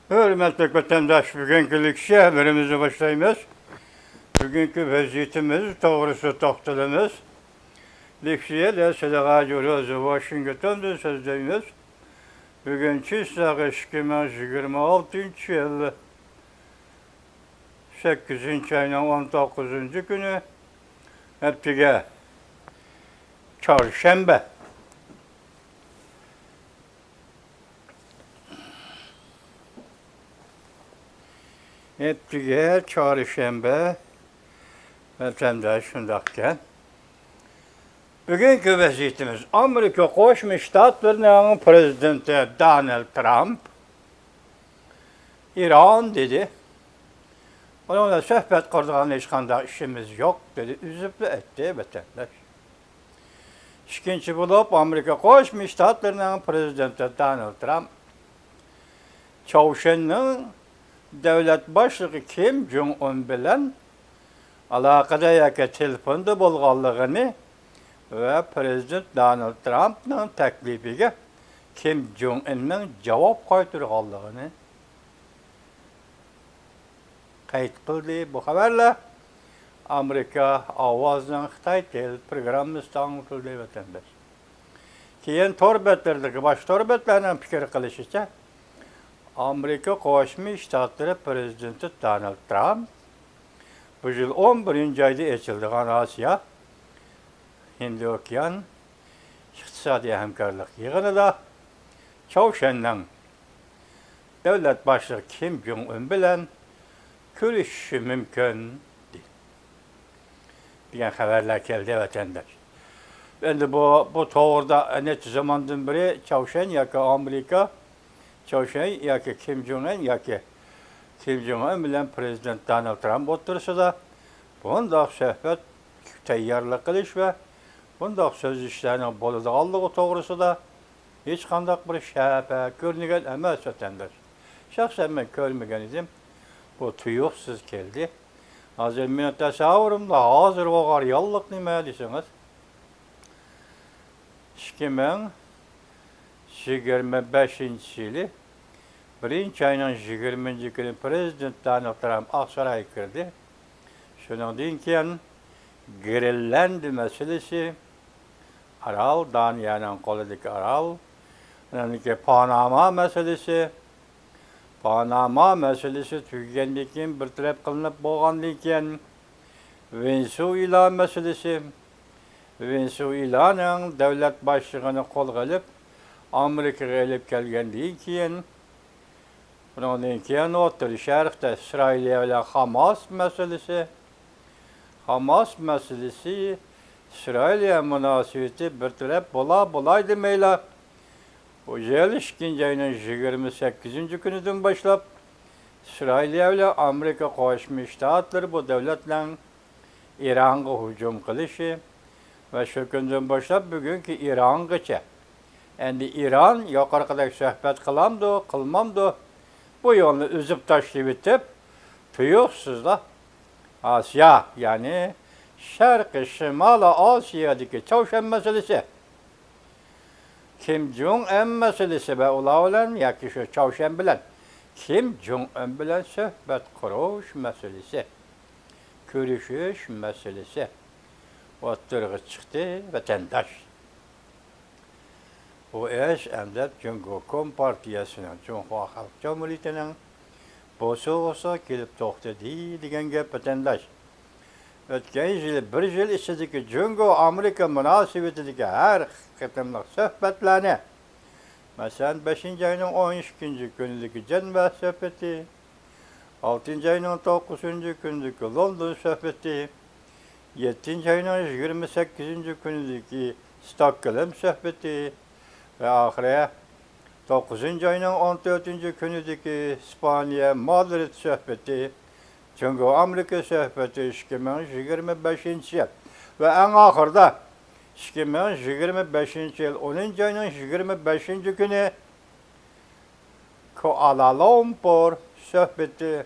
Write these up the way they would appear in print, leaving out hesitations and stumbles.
Hürmetli vatandaş, bugünkü likşi haberimizi başlayımız. Bugünkü vaziyetimiz doğrusu toxtalımız. Likşiye de Sedaka Corozu Washington'da sözdeyimiz. Bugünkü sağı 2026 yıl 8. ayının 19. günü heptige çarşamba. Heptige çarşamba vatandaş şundakken. Bugünkü vaziyetimiz Amerika Koşmuş Ştatları'nın prezidenti Donald Trump İran dedi. Onunla söhbet kurduğun hiç kanda işimiz yok dedi. Üzüplü etti vatandaş. İkinci bulup Amerika Koşmuş Ştatları'nın prezidenti Donald Trump Çavuşen'in devlet başlığı Kim Jong-un bilen alakada yaka telefonda bolğanlığını ve Prezident Donald Trump'ın teklifiga Kim Jong-un'ın cevap qaytırğanlığını qayd qildi. Bu haberle Amerika Avazının Xitay Tel programması tanıtıldı vatandaş. Keyin torbetlerindeki baş torbetlerinin fikir qilishçe Amerika Qo'shma Shtatları Prezidenti Donald Trump bu yıl 11. ayda açıldığı Asya Hindi Okyan İqtisadi Hamkorlik yig'inida Çavuşen'nin devlet başlığı Kim Jong-un bilen görüşüşü mümkün degan haberler keldi vatandaş. Endi bu to'g'rida necha zamondan beri Çavuşen yoki Amerika Çavuşen yoki Kim Jong-un bilen Prezident Donald Trump o'tirsida bundoq suhbat tayyorlik qilish va bundoq so'zlashishlarning bo'ladiganligi to'g'risida hech qanday bir shaba ko'rmagan emas vatandaş. Şahsen ben ko'rmagan edim. Bu tuyuqsiz keldi. Hozir meni tasavvurimda hozir bo'lgan reallik nima deseniz 2025 yılı 1. ayının 20. günü Prezident Donald Trump Aksaray'a kirdi. Şundan keyin Greenland meselesi, Aral, Daniyanın qo'lidagi Aral, Panama meselesi tugagandan keyin bir taraf qilinib bo'lgandan keyin Venezuela meselesi, Venezuela'nın devlet başlığını qo'lga olib Amerikaga olib kelgandan keyin bundan keyin O'rta Sharqda İsrail bilan Hamas meselesi İsrail'e münasebeti bir taraf bo'lay demayla. Bu yıl 2. ayının 28. günüden başlap İsrail ile Amerika Qo'shma Shtatları bu devletlerin İran'a hücum qilishi ve şu günden başlap bugünkü İran'gacha. Endi İran yuqorqidek suhbat qilmamdi bu yo'lni üzüp tashlab etib tuyuqsizlar Asya yani Şarkı Şimali Asya'daki Çavuşen meselesi Kim Jong-un meselesi ve ulan yaki şu Çavuşen bilen Kim Jong-un bilen söhbet kuruş meselesi görüşüş meselesi o'ttirg'i çıktı vatandaş. Bu iş emdet Cumhur Kompartiyasının Cumhur Halk Cumhuriyeti'nin bosu kelip to'xtadi degan gap vatandaş. O'tgan yil bir yil ichidagi Cumhur Amerika munosabatidagi har qatimliq suhbatlarni, masalan 5. ayının 12. günüdeki Cenva sohbati, 6. ayının 9. günüdeki London sohbati, 7. ayının 28. günüdeki Stockholm sohbati ve ahire 9. ayının 14. günüdeki İspanya Madrid sohbeti, Cumhur Amerika sohbeti 2025 yıl ve en ahırda 2025 yıl 10. ayının 25. günü Kuala Lumpur sohbeti.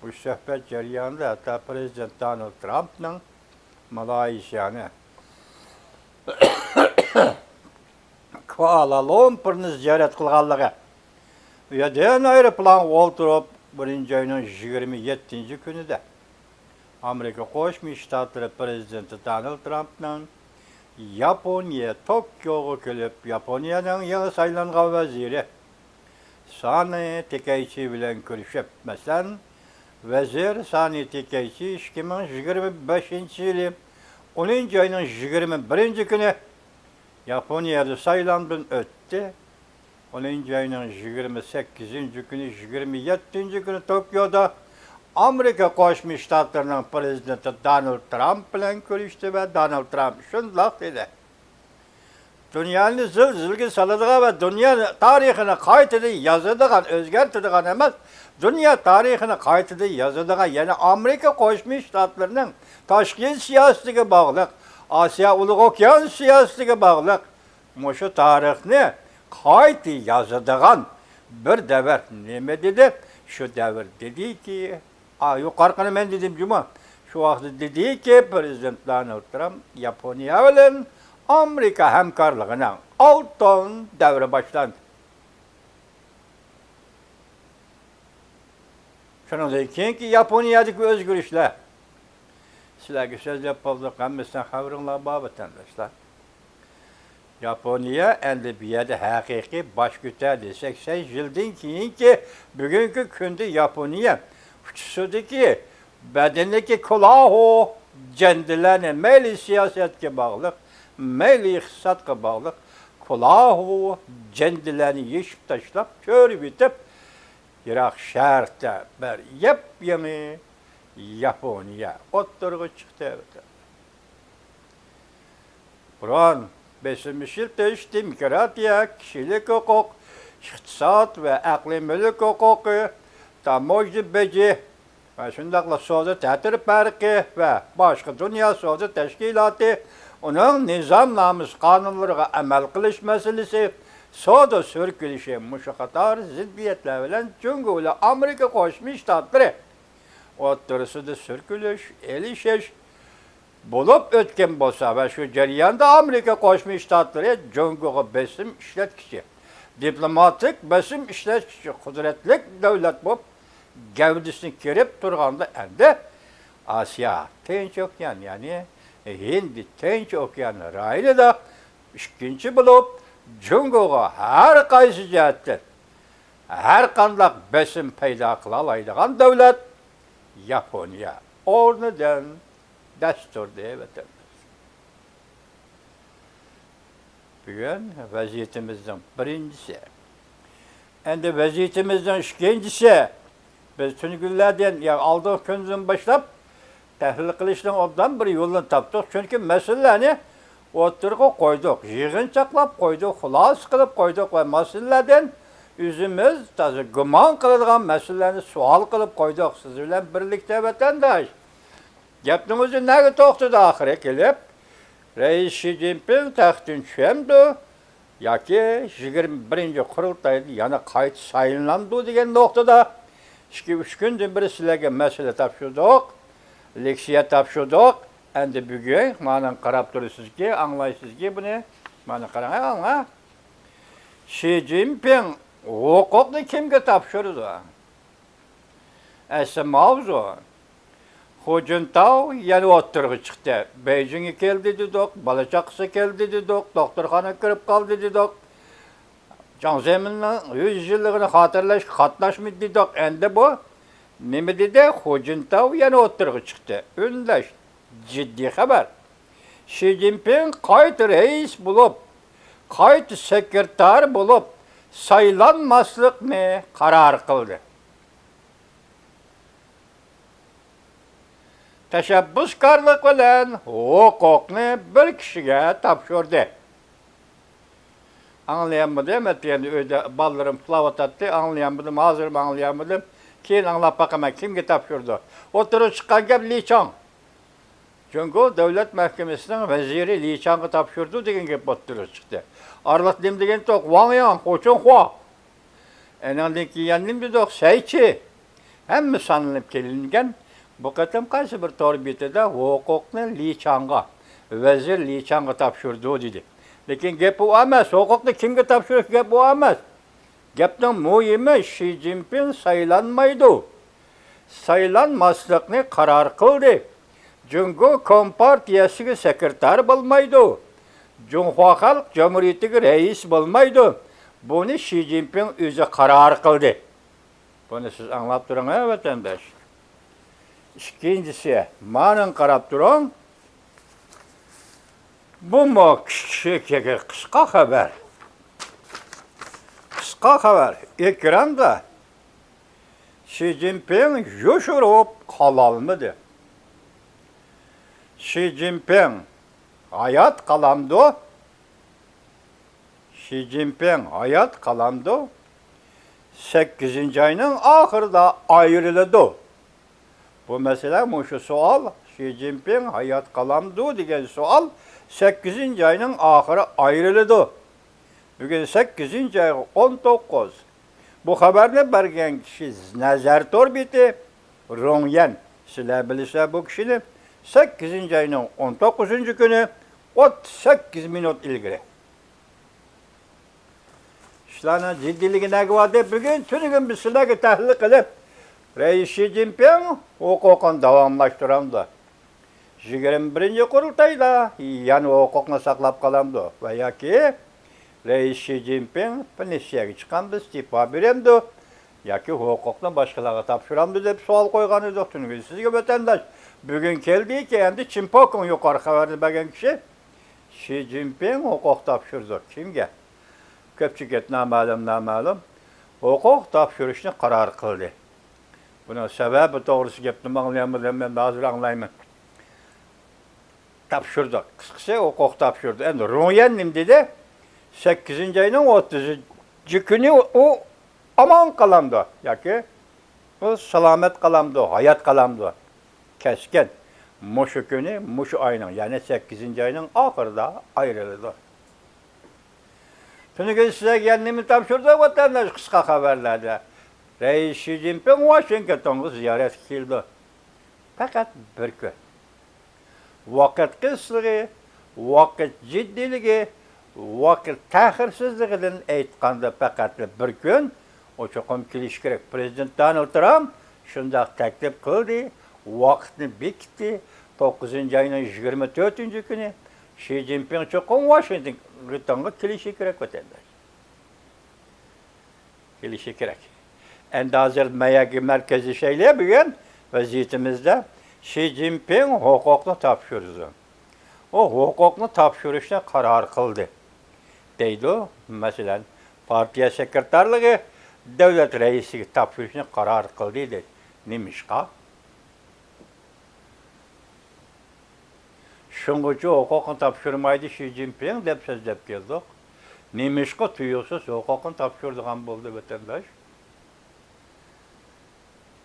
Bu sohbet jarayonida hatta Prezident Donald Trump'ның Malayziyani Kuala Lumpurni ziyorat qilganligi Uyadayan aeroplan olturup 1. ayının 27. günü de Amerika Qo'shma Shtatlari prezidenti Donald Trump'ның Yaponiya Tokyo'ga kelib, Yaponiyaning yangi saylangan vaziri Sani Takaichi bilan ko'rishib, masalan, vazir Sani Takaichi 2025-yili 10. ayının 21. günü Yaponiyada saylandan o'tdi. 10. ayının 28. günü, 27. günü Tokyo'da Amerika Qo'shma Shtatlarining prezidenti Donald Trump bilan ko'rishdi ve Donald Trump shundoq dedi. Dünyani zilzilga soladigan ve dünya tarixini qaytadan yozadigan, o'zgartiradigan emas, dünya tarixini qaytadan yozadigan, ya'ni Amerika Qo'shma Shtatlarining tashqi siyosatiga bog'liq, Osiyo Ulug' okean siyosatiga bog'liq mushu tarixni qayta yozadigan bir davr nima dedi? Şu davr dediki, yuqorqini men dedim juma. Şu vaqtda dediki, prezident Donald Trump Yaponiya bilan Amerika hamkorligining oltin davri boshlandi. Shuningdek, keyingi Yaponiyadagi o'zgarishlar sizlarga so'zlab qoldik, hammasidan xabaringlar bor vatandoshlar. Yaponiya endi bu yerda haqiqiy bosh ko'tardi. 80 yildan keyingi bugungi kunda Yaponiya uchisidagi badandagi kulohu jandilarni mayli siyosatga bog'liq, mayli iqtisodga bog'liq kulohu jandilarni yechib tashlab, ko'rib yetib, Iroq sharqda bir yap-yangi Yaponiya o'ttirg'i chiqdi. Buron 5 yil tish demokratiya, kishilik huquq, iqtisod va aqliy mulk huquqi, tamoyil beji va shundaqla savdo ta'tir farqi va boshqa dunyo savdo tashkiloti uning nizom namus qonunlariga amal qilish masalasi, savdo so'rkilishi mushu qator ziddiyatlar bilan Jungo va Amerika Qo'shma Shtatlari o'rtasida so'rkilish, elishish bo'lib o'tgan bo'lsa va shu jarayonda Amerika Qo'shma Shtatlari Jungoga besim ishlatkichi, diplomatik besim ishlatkichi qudratli davlat bo'lib gavdasini kirib turganda endi Osiyo Tinch okean, ya'ni Hind Tinch okeani rayonida ikkinchi bo'lib Jungoga har qaysi jihatdan har qanday besim paydo qila oladigan davlat Yaponiya o'rnidan dastur deb o'tamiz. Bugun vaziyatimizning birinchisi. Endi vaziyatimizning ikkinchisi, biz tuni kunlardan, ya oldin kundan boshlab tahlil qilishning obdan bir yo'lini topdik. Chunki masalalarni o'tirg'a qo'ydik, yig'inchoqlab qo'ydik, xulos qilib qo'ydik va masalalardan o'zimiz toza gumon qiladigan masalalarni savol qilib qo'ydik. Siz bilan birlikda vatandosh. Gapning o'zi nega to'xtadi oxiri kelib? Rais Xi Jinping taxtdan tushdi yoki 21-qurultayda yana qayta saylandi degan nuqtada 2-3 kundan beri sizlarga masala topshirdik, leksiya topshirdik. Endi bugun mana qarab turibsizki, anglaysizki buni. Mana qarang, ha. Xi Jinping huquqni kimga topshirdi? Asli mavzu Hu Jintao yana o'ttirg'i chiqdi. Beijingga keldi dedik, bola chaqasi keldi dedik, doktorxonaga kirib qoldi dedik. Jiang Zeminning 100 yilligini xotirlash qatnashmaydi dedik. Endi bu nima dedi? Hu Jintao yana o'ttirg'i chiqdi. Unlash jiddiy xabar. Xi Jinping qayta rais bo'lib, qayta sekretar bo'lib saylanmaslikni qaror qildi. Tashabbuskorlik bilan huquqni bir kishiga topshirdi. Anglayapmidim, endi uyda bolalarim uxlayotdi, anglayapmidim, hozir anglayapmidim. Keyin anglab baqaman, kimga topshirdi? O'tirib chiqqan gap Li Chang. Jungo davlat mahkamasining vaziri Li Changga topshirdi degan gap o'tirib chiqdi. Arliq nim degan to'q Wang Yang, Qo'chun Hua. Enandan keyin nim dedik, Saychi. Hamma sanilib kelingan. Bu qatam qaysi bir torbiyada huquqni Li Changga, vazir Li Changga topshirdi dedi. Lekin gap bu emas, huquqni kimga topshirish gap bu emas. Gapning muhimi Xi Jinping saylanmaydi. Saylanmaslikni qaror qildi. Jungo Kompartiyasiga sekretar bo'lmaydi. Junxo Xalq Cumhuriyatiga rais bo'lmaydi. Buni Xi Jinping o'zi qaror qildi. Buni siz anlab turing, vatandosh. İkincisi, manin qarab turing. Bu qisqa xabar. Qisqa xabar. Ekranda Xi Jinping yoshirib qololmadi. Xi Jinping hayat qalamdi. Xi Jinping hayat qalamdi. 8. ayının ahırda ayrıldı. Bu mesele şu sual, Xi Jinping hayat qalamdı degan sual 8. ayının ahırı ayrıldı. Bugün 8. ay 19. Bu haberni bergen kişi Nazar Torbiti Rongyen. Sizler bilirse bu kişinin 8. ayının 19. günü 38 minut ilgili. İşlerine ciddiligine vardı. Bugün tüm bir sizlerle tahlil kılıp Reis Xi Jinping hukukunu davamlaştıramdı. 21. kurultayda yani hukukunu saklap kalamdı. Veya ki Reis Xi Jinping pensiyaga chiqqanda istifa beremdi yoki hukukunu başkalarına tapşıramdı deb sual koygan edik. Tünügün sizge vatandaş. Bugün keldi ki endi Chimpokun yukarı haberini bergen kişi Xi Jinping hukuk tapşırdı. Kimge? Köpçük namalum. Hukuk tapşırışını karar kıldı. Bunun sebebi doğrusu gepni anlayamadım, ben hazır anlayayım. Tapşırdı. Kıskısa hukuk tapşırdı. Endi Rongyen dedi. 8. ayının 30. günü o aman kalamdı. Yoki o selamet kalamdı, hayat kalamdı. Keskin. Muşu günü, muşu ayının, yani 8. ayının ahırda ayrıldı. Tünügün size kendimi tapşırdı vatandaş kısa haberlerde. Reis Xi Jinping Washington'a ziyaret kildi. Fakat bir gün. Vakit kıslığı, vakit ciddiligi, vakit tahirsizligidan aytganda fakat bir gün o çokum kelish kerak. Prezident Donald Trump shunday taklif qildi, vaqtni bekitdi. 9. ayının 24. günü Xi Jinping çokum Washington'a kelishi kerak vatandaş. Kelishi kerak. Endi hazır mayagi merkezi şeyle bugün vaziyetimizde Xi Jinping hukukunu tapşırdı. O hukukunu tapşırışına karar kıldı. Deydi o, mesela partiya sekreterliği devlet reisi tapşırışına karar kıldı dedi. Nimişka? Şungucu hukukunu tapşırmaydı Xi Jinping dep sözlep geldik. Nimişka tuyuksuz hukukunu tapşırdığan buldu vatandaş.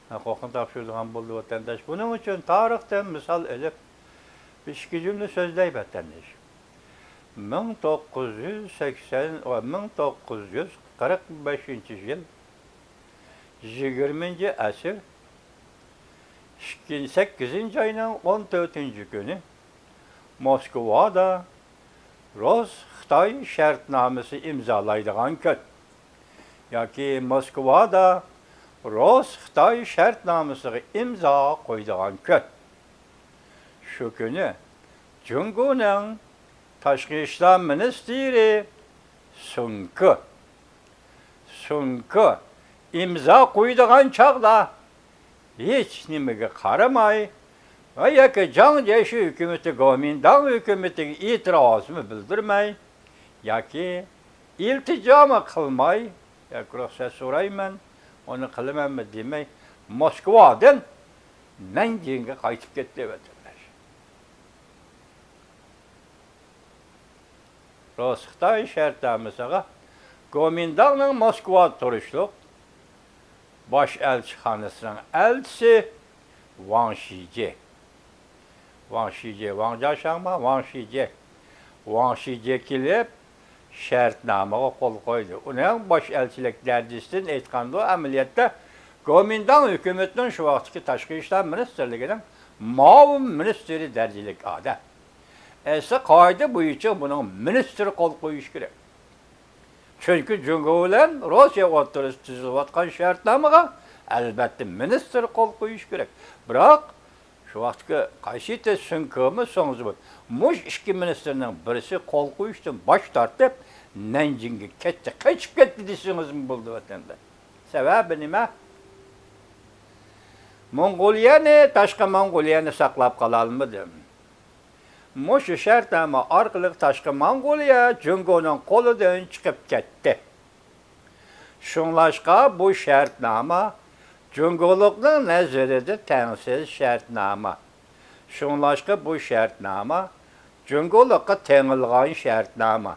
Hukukunu tapşırdığan buldu vatandaş. Bunun için tarihten misal edip bir iki cümle sözleyip vatandaş. 1945 yıl 20. asır 8. ayının 14. günü Moskova'da Rus-Xitay şartnamesi imzalaydıgan gün. Yoki Moskova'da Rus-Xitay şartnamesiga imza koyduğan gün. Şu günü Cumhuriyet'in Tashqi ishlar ministri Sunki imzo qo'ydigan chog'da hech nimaga qaramay yoki Jiangxi hukumati Kuomintang hukumatiga e'tirozini bildirmay yoki iltijomi qilmay yoki ruxsat so'rayman uni qilamanmi demay Moskvadan Nanjingga qaytib ketdi vatandosh. Rus-Xitay şartnamasiga Kuomintangning Moskva turishliq bosh elchixonasining elchisi Wang Shiji. Wang Shiji kelib shartnomaga qo'l qo'ydi. Uning bosh elchilik darajasidan aytganda amaliyotda Kuomintang hukumatining shu vaqtdagi tashqi ishlar ministrligining muavin ministri darajalik odam. Qoida bo'yicha buning ministri qo'l qo'yish kerak. Çünkü Cungo bilen Rusya o'rtasida tuzilayotgan shartnomaga albatta ministr qo'l qo'yish kerak. Biroq shu vaqtga qaysi Sunkomi so'ng'izmi mush ikki ministrning birisi qo'l qo'yishdan bosh tortib Nanjingga ketdi, qochib ketdi desingizmi bo'ldi vatanda. Sababi nima? Mongoliyani, tashqi Mongoliyani saqlab qola olmadi. Mush shartnoma orqali tashqi Mongoliya Jungoning qo'lidan chiqib ketdi. Shunlashqa bu shartnoma Jungolikning nazarida tengsiz shartnoma. Shunlashqa bu shartnoma Jungolikqa tengilgan shartnoma.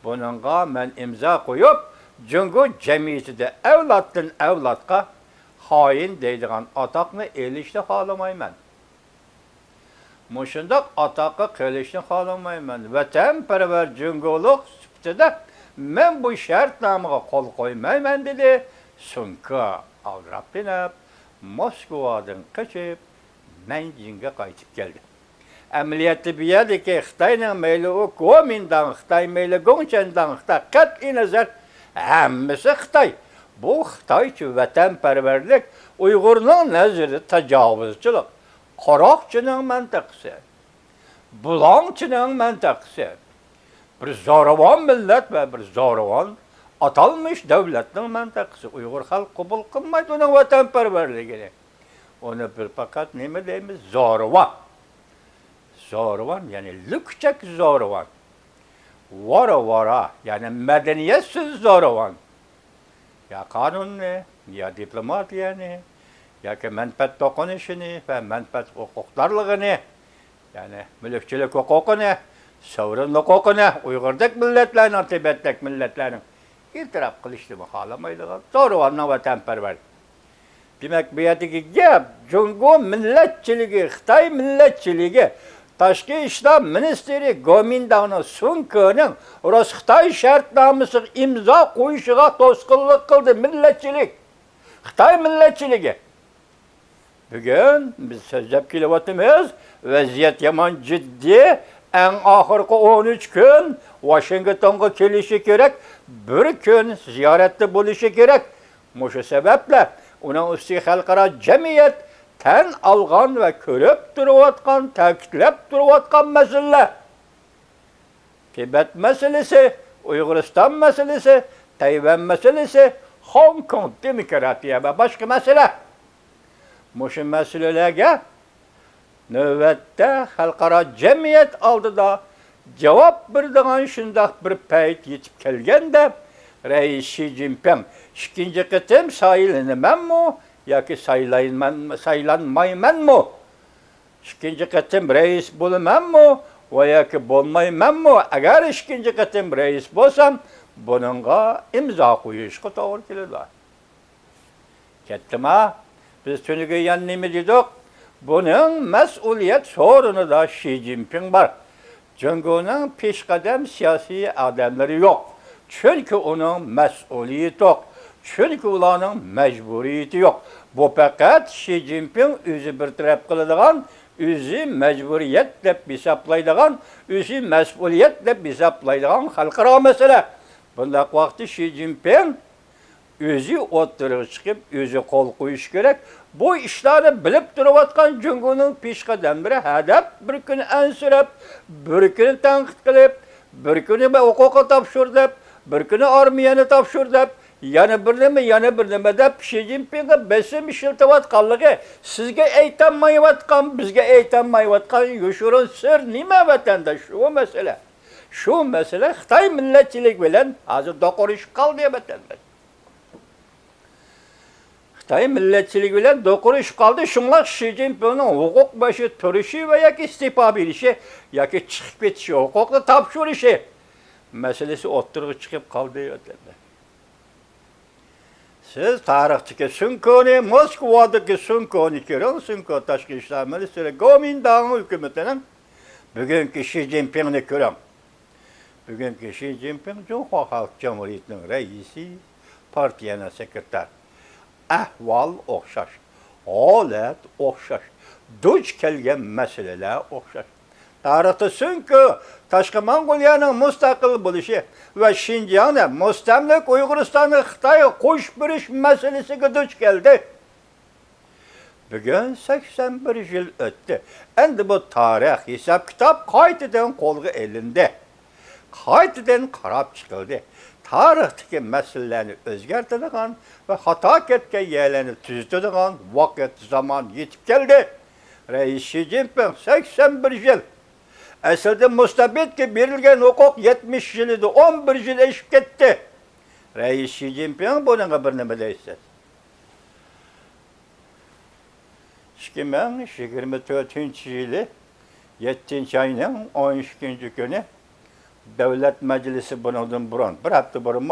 Buningga men imzo qo'yib, Jungo jamiyatida avloddan avlodga xoin deydigan atoqni elishni xohlamayman. Mushundoq atoqqa qilishni xohlamayman. Vatanparvar Jungolik sifatida men bu shartnomaga qo'l qo'ymayman dedi. Sunko alrabinab Moskvadan qochib Nanjingga qaytib keldi. Amaliyotda bu yerdagi Xitoyning mayli u Kuomintang, Xitoy mayli Gongchendang, Xitoy qat'iy nazar hammasi Xitoy. Bu Xitoycha vatanparvarlik Uyg'urning nazarida tajovuzchilik. Qoroqchining mantaqasi, Bulongchining mantaqasi, bir zo'ravon millat va bir zo'ravon atalmış davlatning mantaqasi. Uyg'ur xalq qabul qilmaydi uning vatanparvarligini. Uni bir faqat nima deymiz? Zo'ravon. Zo'ravon, ya'ni lukchak zo'ravon. Vora, ya'ni madaniyatsiz zo'ravon. Ya qonunni, ya diplomatiyani, yoki manfaat to'qinishini va manfaat huquqlarligini, ya'ni mulkchilik huquqini, sovrin huquqini Uyg'urdek millatlarning, Tibetdek millatlarning e'tirof qilishni xohlamaydigan zo'ravonning vatanparvar. Demak, bu yerdagi gap Jungo millatchiligi, Xitoy millatchiligi, Tashqi ishlar ministri Kuomintangning Sunkoning Xitoy shartnomasiga imzo qo'yishiga to'sqinlik qildi millatchilik. Xitoy millatchiligi. Bugün biz so'zlab kelyapmiz, vaziyat yomon jiddiy. Eng oxirgi 13 kun Washingtonga kelishi kerak, bir kun ziyoratda bo'lishi kerak. Mushu sababla uning ustiga xalqaro jamiyat tan olgan va ko'rib turayotgan, ta'kidlab turayotgan masala. Tibet masalasi, Uyg'uriston masalasi, Tayvan masalasi, Hong Kong demokratiya va boshqa masala. Mushu masalalarga navbatda xalqaro jamiyat oldida javob beradigan shundoq bir payt yetib kelganda Rais Xi Jinping ikkinchi qitim saylanamanmi yoki saylanmaymanmi? Ikkinchi qitim rais bo'lamanmi va yoki bo'lmaymanmi? Agar ikkinchi qitim rais bo'lsam, buningga imzo qo'yishga to'g'ri keladi. Ketdimi? Biz tuniga nima dedik? Buning mas'uliyat so'rinida Xi Jinping bor. Jungoning peshqadam siyosiy odamlari yo'q. Chunki uning mas'uliyati yo'q. Chunki ularning majburiyati yo'q. Bu faqat Xi Jinping o'zi bir taraf qiladigan, o'zi majburiyat deb hisoblaydigan, o'zi mas'uliyat deb hisoblaydigan xalqaro masala. Bunday vaqtda Xi Jinping o'zi o'ttirib chiqib, o'zi qo'l qo'yish kerak. Bu ishlarni bilib turayotgan Jungoning peshqadamlari hadab bir kun ansirab, bir kun tanqid qilib, bir kuni huquqni topshir deb, bir kuni armiyani topshir deb, yana bir nima deb Xi Jinpingga besim ishlatayotganligi sizga aytolmayotgan, bizga aytolmayotgan yoshirin sir nima vatandosh? Shu masala Xitoy millatchilik bilan hozir do'qurishib qoldi vatandosh. Xitoy millatchilik bilan do'qurishib qoldi. Shunlar Xi Jinpingning huquq bashi turishi va yoki iste'fo berishi yoki chiqib ketishi, huquqni topshirishi masalasi o'ttirib chiqib qoldi. Siz tarixdagi Sunkoni, Moskvadagi Sunkoni ko'ring, Sunko tashqi ishlar ministri Kuomintang hukumatining bugungi Xi Jinpingni ko'ring. Bugungi Xi Jinping Jumhur Xalq Jamhuriyatining raisi, partiyaning sekretari. Ahvol o'xshash, holat o'xshash, duch kelgan masalalar o'xshash. Tarixda çünkü Taşkı Mongoliyanın müstakil buluşu ve Şinjan'da müstemlik Uyguristan'ı Xitay'a qo'shib meselesiga duch geldi. Bugün 81 yıl öttü. Endi bu tarih, hesap kitap qaytadan qo'lga elindi. Qaytadan qarab chiqildi. Tarixdagi masalalarni o'zgartiradigan va xato ketgan yerlarni tuzatadigan vaqt zaman yetib keldi. Reis Xi Jinping 81 yıl. Aslida mustabidga berilgan huquq 70 yıl edi, 11 yıl eshib ketdi. Reis Xi Jinping bunga bir nima deysiz? 2024 yılı 7. ayının 12. günü Devlet Meclisi bundan burun, bir hafta burun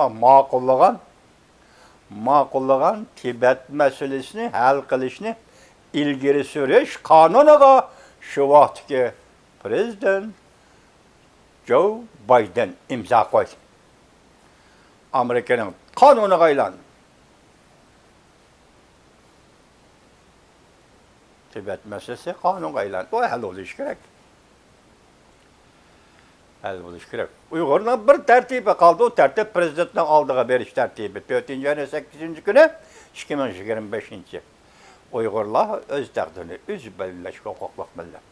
ma'qullagan Tibet meselesini hal qilishni ilgari surish qonuniga shu vaqtdagi Prezident Joe Biden imzo qo'ydi. Amerikaning qonuniga aylandi. Tibet meselesi qonunga aylandi. O hal bo'lishi kerak. Hal bo'lishi kerak. Uyg'urning bir tartibi qoldi. O tartib prezidentning oldiga berish tartibi. 4-8 kuni 2025 yil. Uyg'urlar o'z taqdirini o'zi belgilashga huquqli millat.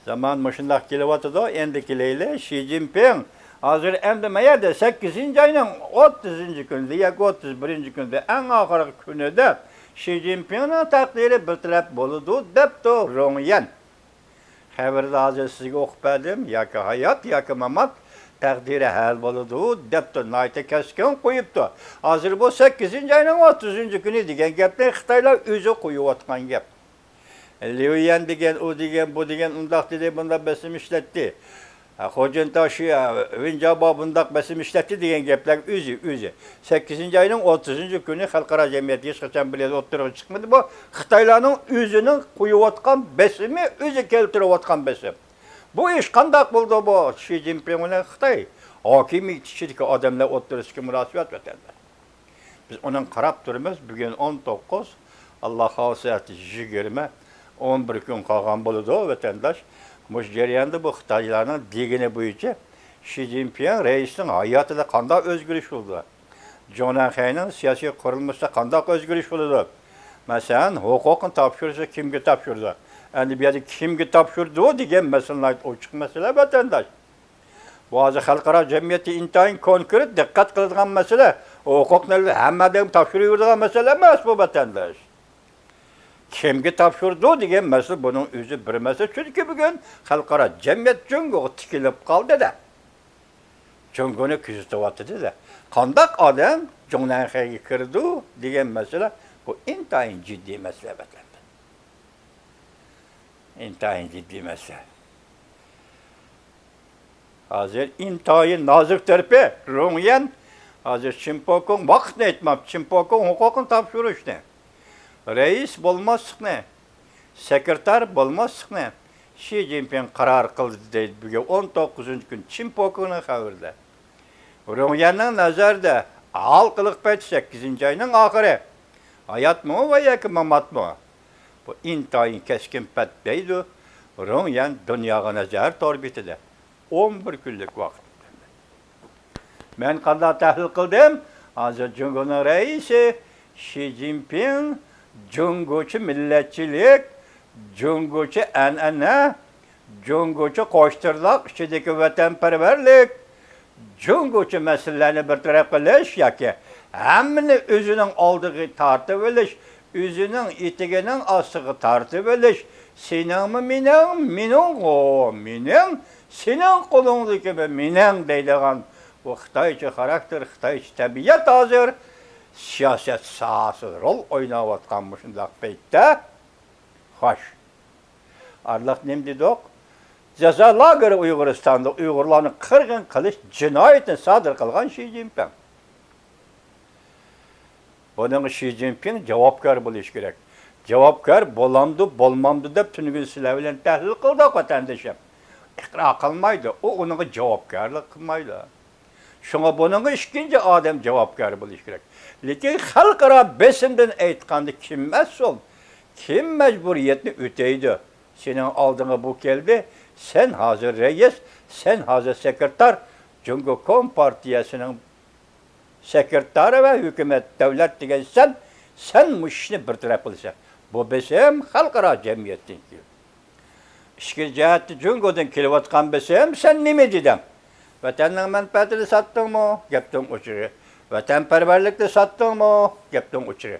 Zaman shundoq kelyapti-da, endi kelayli Xi Jinping hozir endi mayada 8 ayning 30 kunida yoki 31 kunida eng oxirgi kunida Xi Jinpingning taqdiri bir taraf bo'ladi debdi Rongyan. Xabarda hozir sizga o'qib berdim, yoki hayot yoki mamat taqdiri hal bo'ladi debdi, nayta keskin qo'yibdi. Hozir bu 8 ayning 30 kuni degan gapni Xitoylar o'zi qo'yayotgan gap. Liu Yan degan, u degan, bu degan undaq dedi, bunda besim ishlatdi. Xo'jantoshi, Vinjabo bundaq besim ishlatdi degan gaplar o'zi. 8 ayning 30 kuni xalqaro jamiyat hech qachon biladi o'tirib chiqmadi. Bu Xitoylarning o'zining qo'yayotgan besimi, o'zi keltirayotgan besim. Bu ish qanday bo'ldi bu Xi Jinping bilan Xitoy? Hokimiyat ichidagi odamlar o'tirishga munosabat etadi. Biz uning qarab turamiz. Bugun 19, Alloh xohlasa 20 11 kun qolgan bo'ladi vatandosh. Mush jarayonda bu Xitoylarning degini bo'yicha Xi Jinping raisning hayotida qanday o'zgarish bo'ldi? Jonanxayning siyosiy qurilmasida qanday o'zgarish bo'ldi? Masalan, huquqni topshirsa kimga topshirdi? Endi bu yerda kimga topshirdi degan masalalar ochiq masala vatandosh. Bu hozir xalqaro jamiyatda intayin konkret diqqat qiladigan masala. Huquqni hammadan topshiraveradigan masala emas bu vatandosh. Kimga topshirdi degan masala buning o'zi bir masala. Chunki bugun xalqaro jamiyat jungoga tikilib qoldi-da. Jungoni kuzatyapti-da. Qanday odam Jonanxayga kirdi degan masala bu intayin jiddiy masala vatandosh. İntayin ciddi mesele. Hazır intayin nazik tarafı Rongyan, hazır Çinpok'un vaktini etmem, Çinpok'un hukukunu tapşırış ne? Reis bulmazsın ne? Sekreter bulmazsın ne? Xi Jinping karar kıldı deydi bugün 19. gün Çinpok'un haberde. Rongyan'ın nazarda halkılık pek 8. ayının ahiri. Hayat mı veya ki mamat mı? Bu intayin keskin petbeydi. Rongyan dünyaya nazar torbitide. 11 günlük vakit. Ben qanday tahlil qildim? Hozir Jungoning raisi Xi Jinping Jungochi millatchilik, Jungochi an'ana, Jungochi qo'shtirloq ichidagi vatanparvarlik, Jungochi masalalarni bartaraf qilish yoki hammani o'zining oldiga tortib olish, o'zining etigining ostiga tortib olish, seningmi mening, sening qo'lingdagimi mening deydigan bu Xitoycha xarakter, Xitoycha tabiat hozir siyoset sahasida rol o'ynayotgan shunday paytda xo'sh. Arlaq nima dedik? Jazo lageri Uyg'uristonda Uyg'urlarni qirg'in qilish jinoyatini sodir qilgan Xi Jinping. Buning Xi Jinping javobgar bo'lishi kerak. Javobgar bo'lamdi, bo'lmamdi deb tunugun sizlar bilan tahlil qildik vatandoshim. Iqro qilmaydi, u uning javobgarlik qilmaydi. Şuna bunun ikkinchi odam javobgar bo'lishi kerak. Lekin xalqaro besimdan aytganda kim mas'ul? Kim majburiyatni o'taydi? senin aldığına bu geldi. Sen hazır reis, sen hazır sekreter. Çünkü Kompartiyasının sekreteri ve hükümet devlet degen sen bu işini bir taraf kılsa. Bu bizim halkara cemiyetin ki. İşki cihati Cungo'dan kilovatkan besem sen nime dedem? Vatanın menfaatini sattın mı? Geptin uçuru. Vatanperverlikle sattın mı? Geptin uçuru.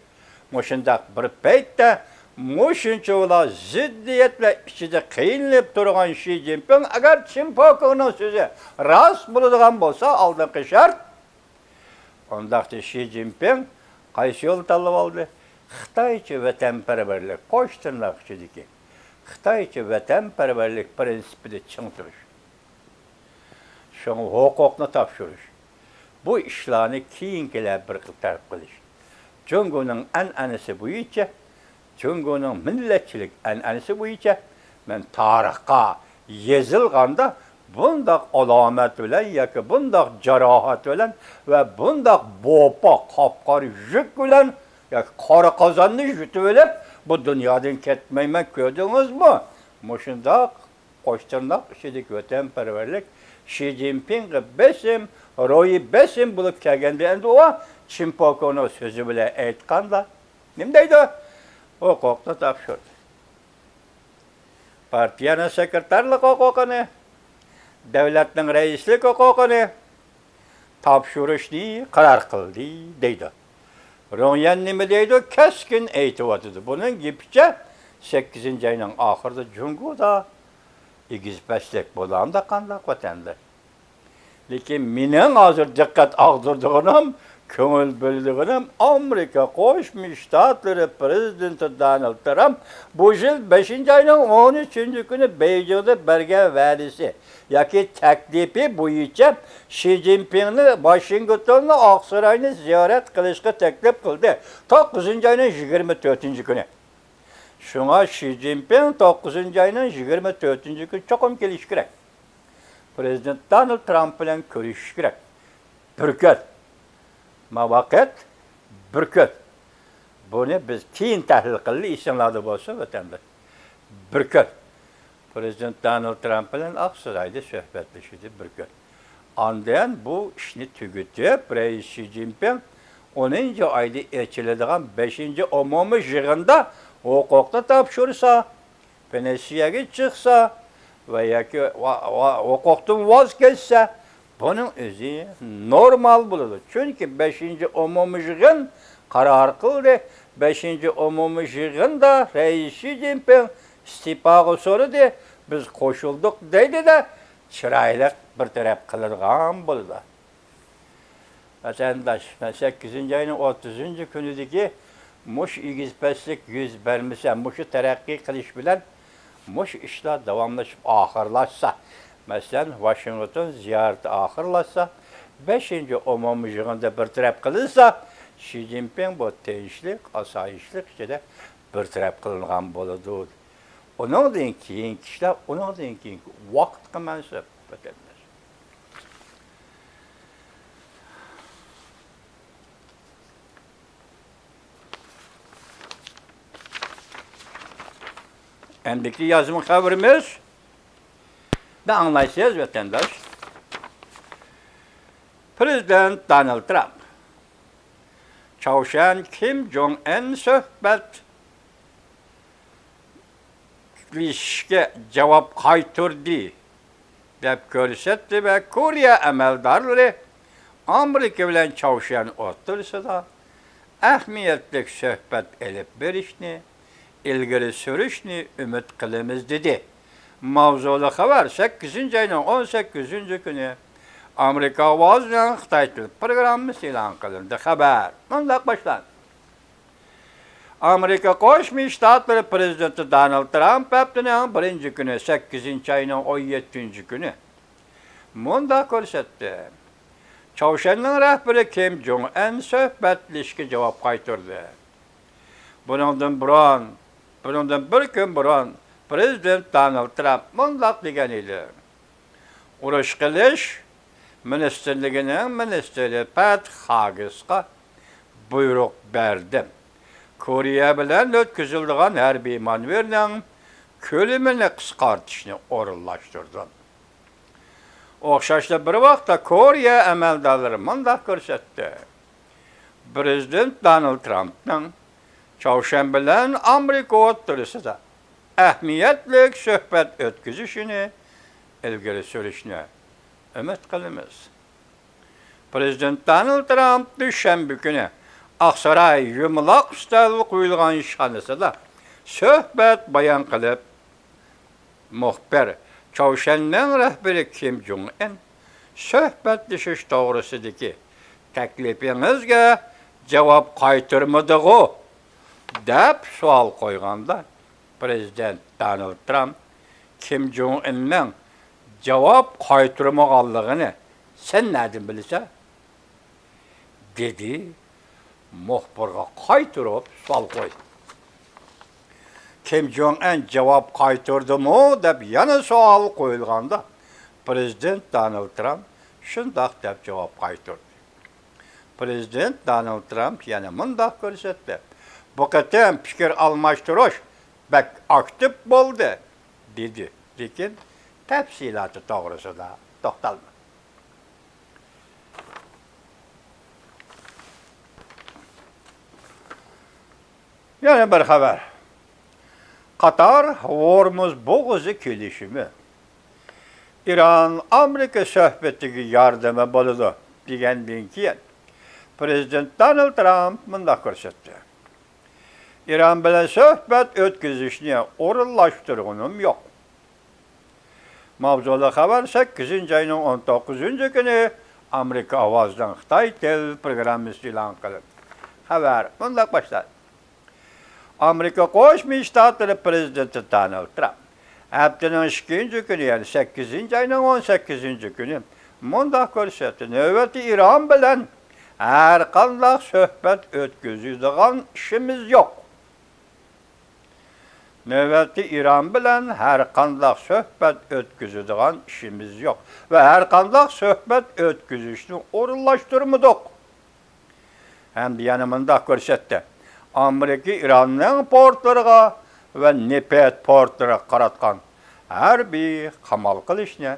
Muşundak bir peytte muşunca ola ziddiyetle içinde kıyınlayıp durgan Xi Jinping agar Çin Poku'nun sözü rast bulunduğun bolsa aldığın şart ondaqda Xi Jinping qaysi yol tanlap aldı? Xitaycha vatanperverlik qo'sh tirnoq ichidagi Xitaycha vatanperverlik prinsipida ching turish. Şunu huquqni topshirish. Bu ishlarni keyingilar bir xil tarif qilish. Jungoning an'anasi bo'yicha, Jungoning millatchilik an'anasi bo'yicha men tarixga yezilganda bundaq alomat bilan yoki bundaq jarohat bilan va bundaq bo'pa qopqor yuk bilan yoki qora qozonni yutib olib bu dunyodan ketmayman ko'rdingizmi? Mushundaq qo'shtirnoq ichidagi vatanparvarlik Xi Jinpingga besim, ro'yi besim bo'lib kelganda endi u Çin Poku'nun sözü bile aytganda nima deydi? Huquqni topshirdi. Partiyaning sekretarlik huquqini, davlatning raislik huquqini topshirishni qaror qildi deydi. Ro'yan nima deydi? Keskin aytyapti. Buning gapicha 8-oyning oxirida Jungoda igizbashlik bo'lganda qandaq vatanda. Lekin mening hozir diqqat og'dirdig'im ko'ngil bo'ldig'im Amerika Qo'shma Shtatlari prezidenti Donald Trump bu yil 5-oyning 13-kuni Beijingda bergan va'dasi yoki taklifi bo'yicha Xi Jinpingni Washingtonni Oqsaroyni ziyorat qilishga taklif qildi. 9-oyning 24-kuni. Şuna Xi Jinping 9-oyning 24-kuni cho'qim kelish kerak. Prezident Donald Trump bilan ko'rishish kerak. Bir kun mavaqit bir kun. Buni biz keyin tahlil qildi, esinglarda bo'lsa vatandaş. Bir kun. Prezident Donald Trump bilan Oqsaroyda suhbatlashdi bir kun. Ondan bu ishni tugatib, Reis Xi Jinping 10-oyda ochiladigan 5-umumiy yig'inda huquqni topshirsa, pensiyaga chiqsa va yoki huquqdan voz kechsa, buning o'zi normal bo'ladi. Chunki 5-umumiy yig'in qaror qildi. 5-umumiy yig'inda Reis Xi Jinping istifoga so'radi. Biz qo'shildik deydi-da, chiroyli bir taraf qiladigan bo'ldi. Vatandaş, 8-oyning 30-kunidagi mush igizbashlik yuz bermasa, mush taraqqiy qilish bilan mush ishlar davomlashib oxirlashsa, masalan, Washington ziyorati oxirlashsa, 5-umumiy yig'inda bir taraf qilinsa, Xi Jinping bu tinchlik, osoyishlik ichida bir taraf qilingan bo'ladi. Undan keyin ishlar, undan keyin vaqt qilmasa, vatandaş. Endiki yazımın haberimiz da anlaysınız vatandaş. Prezident Donald Trump Çavuşan Kim Jong-un suhbatlashishga javob qaytardi deb ko'rsatdi va Koreya amaldorlari Amerika bilan Çavuşan o'rtasida ahamiyatli suhbat elib berishni ilgari surishni umid qilamiz dedi. Mavzuli xabar 8-oyning 18-kuni Amerika ovozining Xitoy tili programmasi e'lon qilindi. Xabar bunday boshlandi. Amerika Qo'shma Shtatlari prezidenti Donald Trump haftaning 1-kuni 8-oyning 17-kuni bunday ko'rsatdi. Çavuşanning rahbari Kim Jong-un suhbatlashishga javob qaytardi. Bundan bir kun burun Prezident Donald Trump bunday degan edi. Urush qilish ministerligining ministri Pat Haggisga buyruq berdim. Koreya bilan o'tkazilgan harbiy manövrning kölümünü qısqartışını orunlaştırdı. Oxşaşlı bir vaqtda Koriya əməldarları mındaq görsətdi. Prezident Donald Trump'ın Çavuşen bilen Amerika oturusida əhmiyyətlik söhbət ötküzüşünü ilgiri sürüşünü ümid qılımız. Prezident Donald Trump düşenbü günü Aksaray yumulaq üstəli qoyulğan şanısıda söhbət bayan qılıb muhbir Çavuşen'nin rəhberi Kim Jong-un söhbətleşiş doğrusudaki təklifingizge cevap qaytırmıdığı dep sual koyganda Prezident Donald Trump Kim Jong-un'ın cevap qaytırmağanlığını sen nereden bilirse dedi muhbirga qaytırıp sual koydu. Kim Jong-un cevap qaytırdı mı dep yana sual koyulganda Prezident Donald Trump şundaq dep cevap qaytırdı. Prezident Donald Trump yana mındaq görsətdi. Bu qatam fikir almashtırış bek aktif oldu dedi. Lekin tafsilatı doğrusida to'xtalmadi. Yana bir xabar. Qatar Hormuz bo'g'uzi kelishimi İran Amerika söhbetiga yordami bo'ladi degandan keyin Prezident Donald Trump mundaq ko'rsatdi. İran bilan söhbət ötküzüşni o'rinlashtirganim yo'q. Mavzuli xabar 8 ayning 19 kuni Amerika ovozdan Xitoy tel programmasi e'lon qilindi. Xabar mundaq boshladi. Amerika Qo'shma Shtatlari prezidenti Donald Trump haftaning 2 kuni, yani 8 ayning 18 kuni mundaq ko'rsatdi. Navbatda İran bilan har qanday söhbət ötküzadigan ishimiz yo'q. Növbəti İran bilan hər qandaq söhbət ötküzüdüğən işimiz yox və hər qandaq söhbət ötküzüşünü orunlaşdırmadıq. Həm də yanımında görsətdi. Amerika İranның portlarına və nefət portlarına qaratqan hər bir qamal qilishni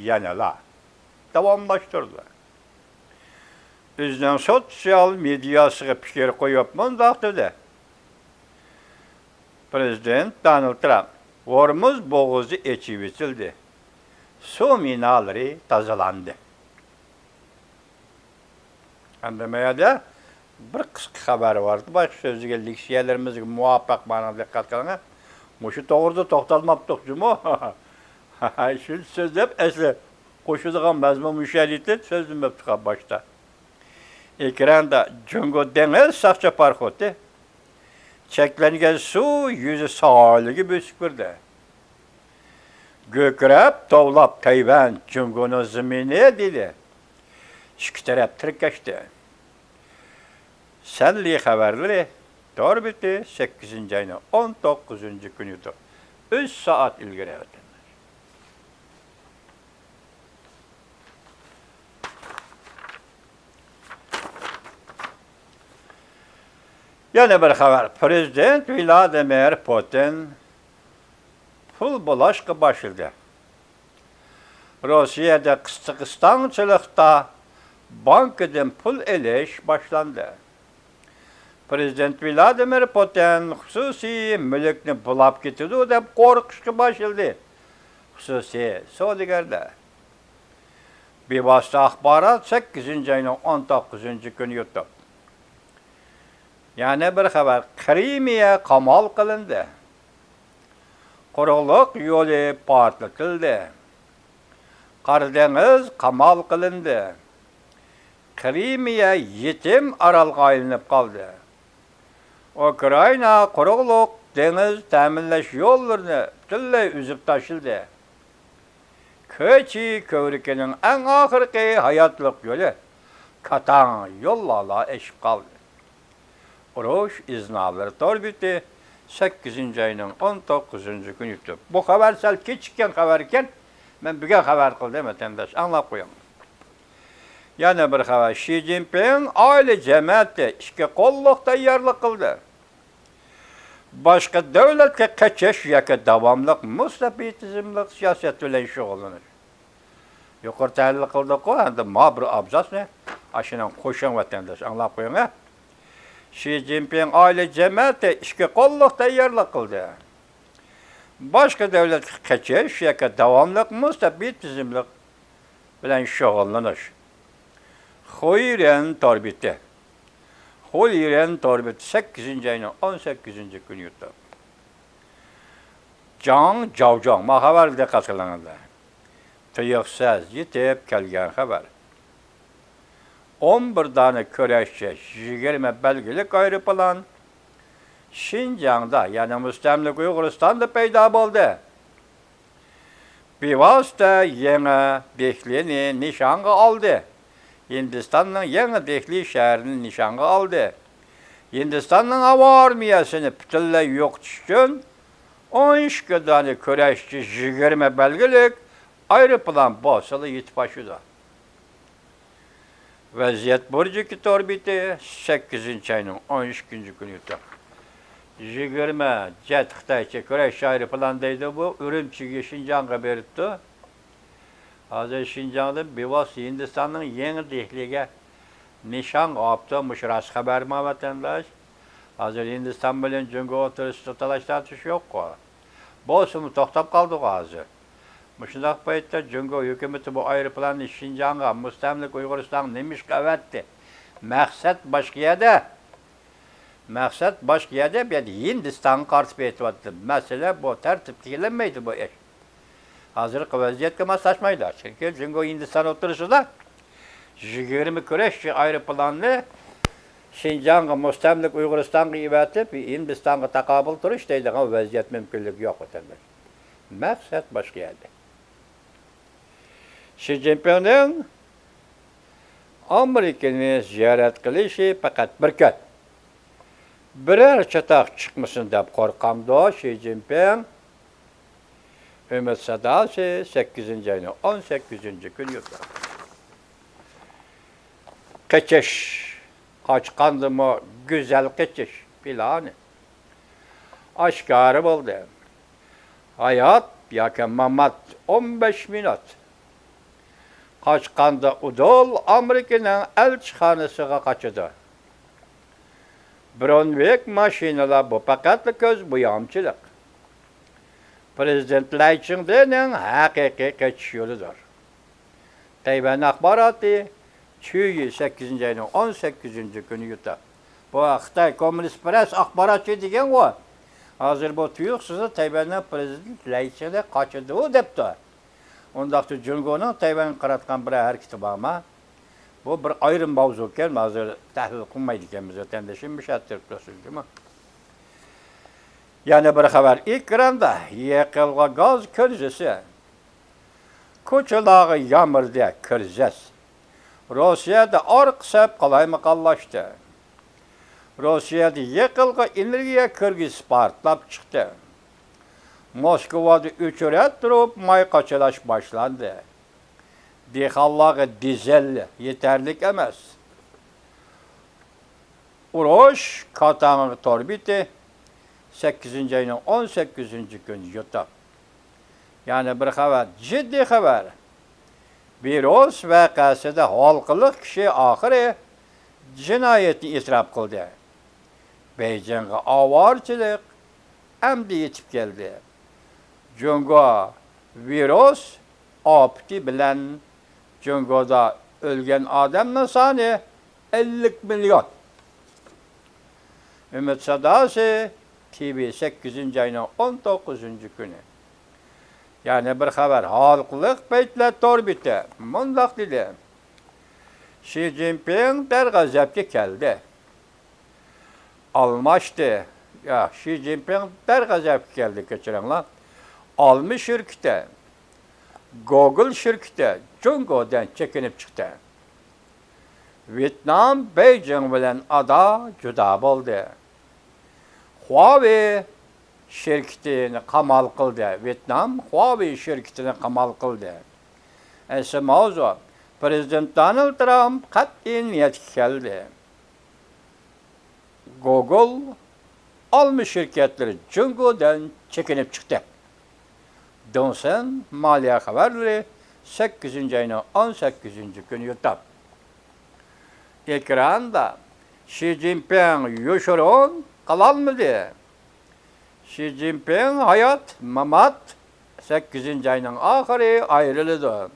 yanala davamlaşdırdı. Özünün sosial mediasına fikir qoyub mundaq dedi. Prezident Donald Trump, Hormuz bo'g'uzi echib etildi. Su minalari tozalandı. Andamayada bir qisqa xabar vardı. Boshqa so'zga leksiyalarimizga muvaffaq ma'noda diqqat qiling. Mushu to'g'rida to'xtalmabdiq-jumi. Shu so'zlab asli qo'shadigan mazmun mushaylikda so'zlamabdi boshda. Ekranda Jungo dengiz saqcha parxoti çeklengen su yüzü sağlığı büsük birdi. Gökrep, tovlap, Tayvan, Jungo'nun zemini dedi. İki taraf tirkeşti. Senli haberleri doğru bitti. 8. ayının 19. günüydü. 3 saat ilgili ödenler. Yana bir xabar. Prezident Vladimir Putin pul bulaşqı başladı. Rossiyada qısqıstançılıqda bankadan pul elish başlandı. Prezident Vladimir Putin xususiy mülkni bulab ketdi deb qo'rqishga başladı. Xususiy savdogarlar. Bevosita axborot 8 ayning 19 kuni yutdi. Yani bir xabar, Krimiya qamal qilindi. Quruqliq yo'li portlatildi. Qaradengiz qamal qilindi. Krimiya yetim orolga aylanib qoldi. Ukraina quruqliq dengiz ta'minlash yo'llarini butunlay uzib tashildi. Ko'chi ko'rikining eng oxirgi hayotlik yo'li Katan yo'llarla eshib qoldi. Urush iznavları torbiti 8 ayının 19 günü yutdu. Bu xabar sal kechikkan xabar ekan, men bugun xabar qildim vatandosh, anlab qo'yaman. Yana bir xabar, Xi Jinping oila jamiyati ishga qo'lliq tayyorlik qildi. Başka devletke kaçış yaka davamlıq müstabitizmlik siyaset bilen şoğullanır. Yukarı təhlil qıldık o, endi ma bir abzas ne? Aşınan koşan vatandaş, anlap koyun ha? Xi Jinping aile cemaati işki qolluk tayyorlik qildi. Başka devletke kaçış yaka davamlıq müstabitizmlik bilen şoğullanır. Xoyren torbiti. Xoyren torbiti 8. ayının 18. günü yuttu. Can Cavcan, ma xabarda qatılınında. Tıyıqsız yetip kelgen xabar. 11 tane köreşçi, 20 belgilik ayrıpılan Şinjan'da, yani müstemlik Uyguristan'da peyda oldu. Bir vasıta yeni Dehlini nişanı aldı. Hindistan'ın yeni Dehli şehrini nişanı aldı. Hindistan'ın hava armiyasını bütünle yok düşkün, 12 tane köreşçi, 20 belgilik ayrıpılan basılı yitbaşıda. Vaziyet burcuki torbiti 8. ayının 13. günü yuttu. 20 jet Xitaycha köreşçi ayrıpılandaydı bu. Ürümçi'ye Şinjan'a beripti. Hazır Şinjan'da bivas Hindistan'ın yeni Dehli'ge nişan aptı. Muşras haber mi vatandaş? Hazır Hindistan bilen Cungo oturuşta talaşlatış yok o. Boğazımı toxtab kaldık hazır. Muşundaq paytda Cungo hükümeti bu ayrıpılanı Şinjan'a müstemlik Uyguristan'ı nemiş qavatdi. Məqsəd başqa yerdə. Məqsəd başqa yerdə bir Hindistan'ı qarşı etvatdı. Məsələ bu tertip dikilenmeydi bu iş. Hazır vaziyetke maslaşmaylar. Çünkü Cungo Hindistan oturuşu da 20 köreşçi ayrıpılanı Şinjan'a müstemlik Uyguristan'ı ivetip Hindistan'a takabıl duruş deydi ama vaziyet mümkünlük yok vatandaş. Məqsəd başqa yerdə. Xi Jinping'in Amerika'nı ziyaret kılışı fakat bir gün birer çatak çıkmasın deyip korkamdı Xi Jinping. Ümit Sadası 8. ayının 18. günü yuttu. Kaçış, kaçkandı mı güzel kaçış planı. Aşkarı oldu. Hayat yakın Mehmet 15 minut. Kaçkanda udol Amerika'nın elçixanasıga kaçıdı. Bronvik maşinalar bu pakatlı göz buyamçılık. Prezidentler için de hakiki kaçış yoludur. Tayvan akbaratı 8. ayının 18. günü yuttu. Bu Xitay Komünist Press akbaratçı degen o. Hazır bu tuyuqsızı Tayvan'ın prezidentler için de kaçıdı o depti. Ondaqda Cungo'nun Tayvan'ı qaratqan bir hareketi var ama bu bir ayrım mavzuken hazır təhlil qılmaydı ikimiz ötəndəşin müşahitlik dostuz değil mi? Yani bir haber ekranda yıkılğa gaz krizisi. Koçalağı yağmurda kriz. Rusya'da arqsab qalaymakallaştı. Rusya'da yıkılğa energiya krizisi partlap çıktı. Moskova'da 3 rət durub may qaçılaş başlandı. Dexallağı dizel yeterlik emez. Uruş katanı torbiti 8. ayının 18. günü yuttu. Yani bir haber, ciddi haber. Virus vakasıda halkılık kişi ahire cinayeti itiraf kıldı. Beijing'e avarçılık emdi yetip geldi. Cungo virüs apti bilen Cungo'da ölgen adamın sani 50 milyon. Ümit Sadası TV 8. ayının 19. günü. Yani bir haber halklık beytle torbiti. Mundaq dedi. Xi Jinping dergazepki geldi. Almıştı. Ya Xi Jinping dergazepki geldi geçirenler. Almış şirkete, Google şirkete Cungo'dan çekinip çıktı. Vietnam, Beijing bilen ada juda oldu. Huawei şirketini kamal kıldı. Vietnam, Huawei şirketini kamal kıldı. Ese mavzu, Prezident Donald Trump kat'i niyet geldi. Google almış şirketleri Cungo'dan çekinip çıktı. Dönsen maliye haberleri 8. ayının 18. günü yurtta. Ekranda Xi Jinping yoşurun kalanmadı. Xi Jinping hayat, mamat 8. ayının ahiri ayrılıdı.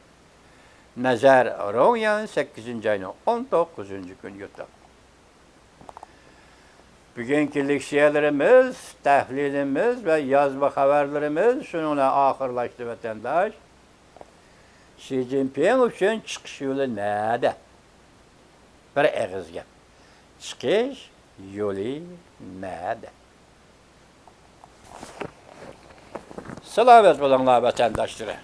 Nazar Ronyan 8. ayının 19. günü yurtta. Bugünkü leksiyalarımız, tahlilimiz ve yazma haberlerimiz şununla ahırlaştı vatandaş. Xi Jinping için çıkış yolu nerede? Bir ağız gap. Çıkış yolu nerede? Selamet olanlar vatandaşları.